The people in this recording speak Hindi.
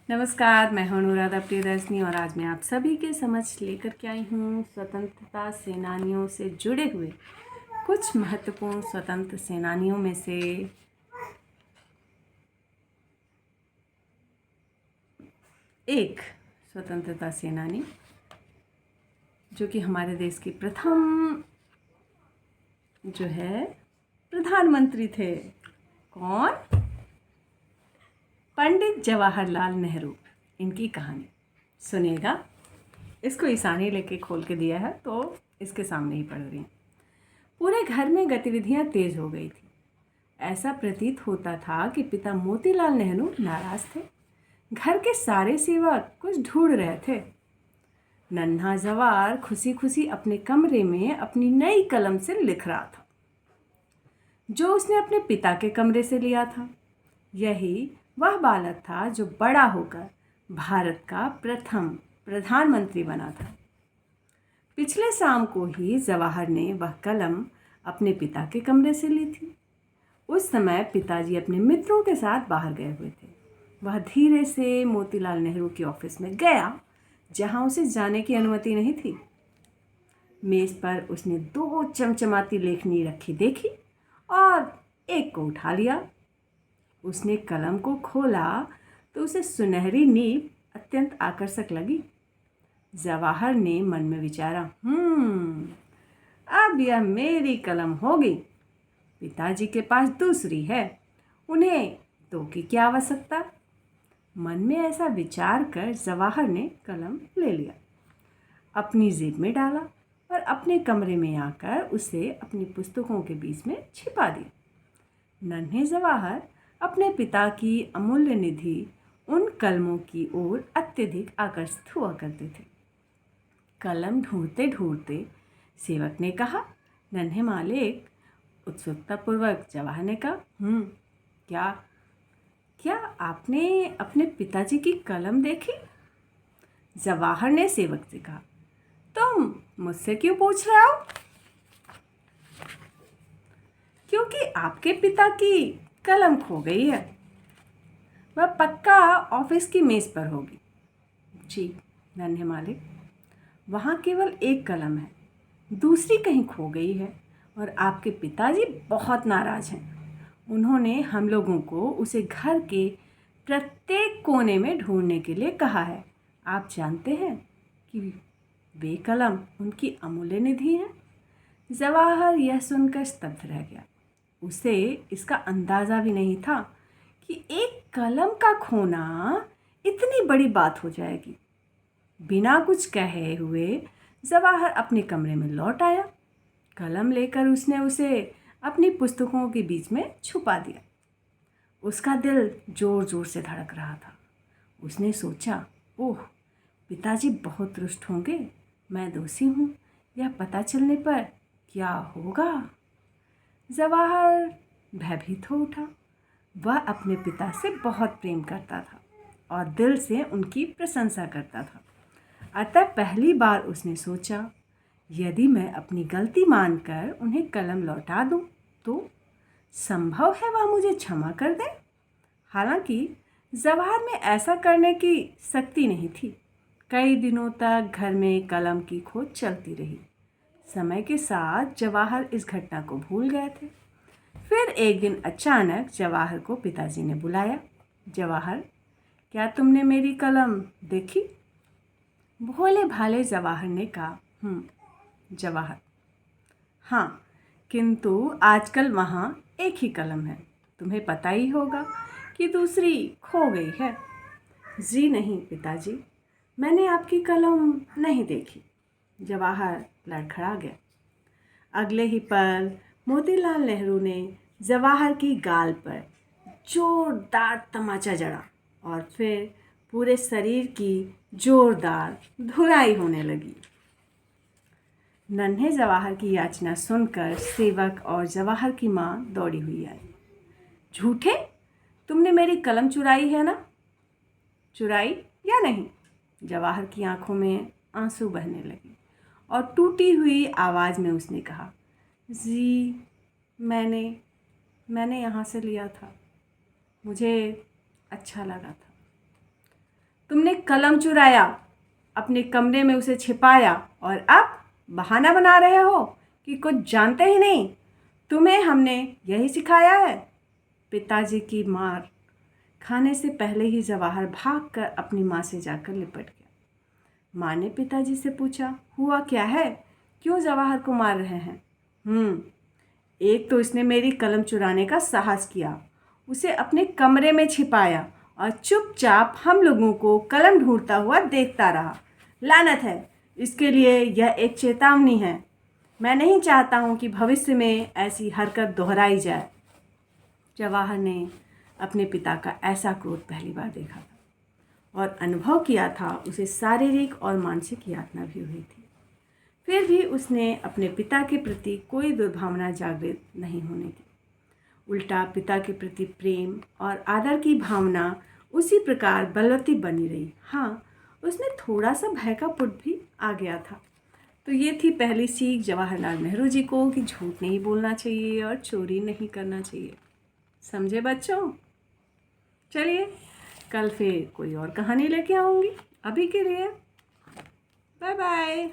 नमस्कार, मैं हूं अनुराधा प्रियदर्शनी और आज मैं आप सभी के समक्ष लेकर के आई हूं स्वतंत्रता सेनानियों से जुड़े हुए कुछ महत्वपूर्ण स्वतंत्र सेनानियों में से एक स्वतंत्रता सेनानी जो कि हमारे देश के प्रथम जो है प्रधानमंत्री थे। कौन? पंडित जवाहरलाल नेहरू। इनकी कहानी सुनिएगा। इसको ईशानी लेके खोल के दिया है तो इसके सामने ही पढ़ रही हूँ। पूरे घर में गतिविधियां तेज हो गई थी। ऐसा प्रतीत होता था कि पिता मोतीलाल नेहरू नाराज थे। घर के सारे सेवक कुछ ढूंढ रहे थे। नन्हा जवार खुशी खुशी अपने कमरे में अपनी नई कलम से लिख रहा था, जो उसने अपने पिता के कमरे से लिया था। यही वह बालक था जो बड़ा होकर भारत का प्रथम प्रधानमंत्री बना था। पिछले शाम को ही जवाहर ने वह कलम अपने पिता के कमरे से ली थी। उस समय पिताजी अपने मित्रों के साथ बाहर गए हुए थे। वह धीरे से मोतीलाल नेहरू के ऑफिस में गया, जहां उसे जाने की अनुमति नहीं थी। मेज पर उसने 2 चमचमाती लेखनी रखी देखी और एक को उठा लिया। उसने कलम को खोला तो उसे सुनहरी नीब अत्यंत आकर्षक लगी। जवाहर ने मन में विचारा, अब यह मेरी कलम होगी। पिताजी के पास दूसरी है, उन्हें 2 की क्या आवश्यकता। मन में ऐसा विचार कर जवाहर ने कलम ले लिया, अपनी जेब में डाला और अपने कमरे में आकर उसे अपनी पुस्तकों के बीच में छिपा दिया। नन्हे जवाहर अपने पिता की अमूल्य निधि उन कलमों की ओर अत्यधिक आकर्षित हुआ करते थे। कलम ढूंढते ढूंढते सेवक ने कहा, नन्हे मालिक। उत्सुकतापूर्वक जवाहर ने कहा, क्या क्या आपने अपने पिताजी की कलम देखी? जवाहर ने सेवक से कहा, तुम मुझसे क्यों पूछ रहे हो? क्योंकि आपके पिता की कलम खो गई है। वह पक्का ऑफिस की मेज पर होगी। जी नन्हे मालिक, वहाँ केवल एक कलम है, दूसरी कहीं खो गई है और आपके पिताजी बहुत नाराज हैं। उन्होंने हम लोगों को उसे घर के प्रत्येक कोने में ढूंढने के लिए कहा है। आप जानते हैं कि वे कलम उनकी अमूल्य निधि है। जवाहर यह सुनकर स्तब्ध रह गया। उसे इसका अंदाज़ा भी नहीं था कि एक कलम का खोना इतनी बड़ी बात हो जाएगी। बिना कुछ कहे हुए जवाहर अपने कमरे में लौट आया। कलम लेकर उसने उसे अपनी पुस्तकों के बीच में छुपा दिया। उसका दिल जोर जोर से धड़क रहा था। उसने सोचा, ओह, पिताजी बहुत रुष्ट होंगे। मैं दोषी हूँ, यह पता चलने पर क्या होगा। जवाहर भयभीत हो उठा। वह अपने पिता से बहुत प्रेम करता था और दिल से उनकी प्रशंसा करता था। अतः पहली बार उसने सोचा, यदि मैं अपनी गलती मानकर उन्हें कलम लौटा दूं, तो संभव है वह मुझे क्षमा कर दें। हालांकि जवाहर में ऐसा करने की शक्ति नहीं थी। कई दिनों तक घर में कलम की खोज चलती रही। समय के साथ जवाहर इस घटना को भूल गए थे। फिर एक दिन अचानक जवाहर को पिताजी ने बुलाया। जवाहर, क्या तुमने मेरी कलम देखी? भोले भाले जवाहर ने कहा, जवाहर, हाँ, किंतु आजकल वहाँ एक ही कलम है। तुम्हें पता ही होगा कि दूसरी खो गई है। जी नहीं पिताजी, मैंने आपकी कलम नहीं देखी। जवाहर लड़खड़ा गया। अगले ही पल मोतीलाल नेहरू ने जवाहर की गाल पर जोरदार तमाचा जड़ा और फिर पूरे शरीर की जोरदार धुलाई होने लगी। नन्हे जवाहर की याचना सुनकर सेवक और जवाहर की माँ दौड़ी हुई आई। झूठे, तुमने मेरी कलम चुराई है ना? चुराई या नहीं? जवाहर की आंखों में आंसू बहने लगे और टूटी हुई आवाज़ में उसने कहा, जी, मैंने यहाँ से लिया था। मुझे अच्छा लगा था। तुमने कलम चुराया, अपने कमरे में उसे छिपाया और अब बहाना बना रहे हो कि कुछ जानते ही नहीं। तुम्हें हमने यही सिखाया है। पिताजी की मार खाने से पहले ही जवाहर भागकर अपनी माँ से जाकर लिपट गया। माँ ने पिताजी से पूछा, हुआ क्या है, क्यों जवाहर को मार रहे हैं? एक तो इसने मेरी कलम चुराने का साहस किया, उसे अपने कमरे में छिपाया और चुपचाप हम लोगों को कलम ढूंढता हुआ देखता रहा। लानत है, इसके लिए यह एक चेतावनी है। मैं नहीं चाहता हूँ कि भविष्य में ऐसी हरकत दोहराई जाए। जवाहर ने अपने पिता का ऐसा क्रोध पहली बार देखा था और अनुभव किया था उसे शारीरिक और मानसिक यातना भी हुई थी। फिर भी उसने अपने पिता के प्रति कोई दुर्भावना जागृत नहीं होने दी। उल्टा पिता के प्रति प्रेम और आदर की भावना उसी प्रकार बलवती बनी रही। हाँ, उसमें थोड़ा सा भय का पुट भी आ गया था। तो ये थी पहली सीख जवाहरलाल नेहरू जी को कि झूठ नहीं बोलना चाहिए और चोरी नहीं करना चाहिए। समझे बच्चों? चलिए कल फिर कोई और कहानी लेके आऊँगी। अभी के लिए बाय बाय।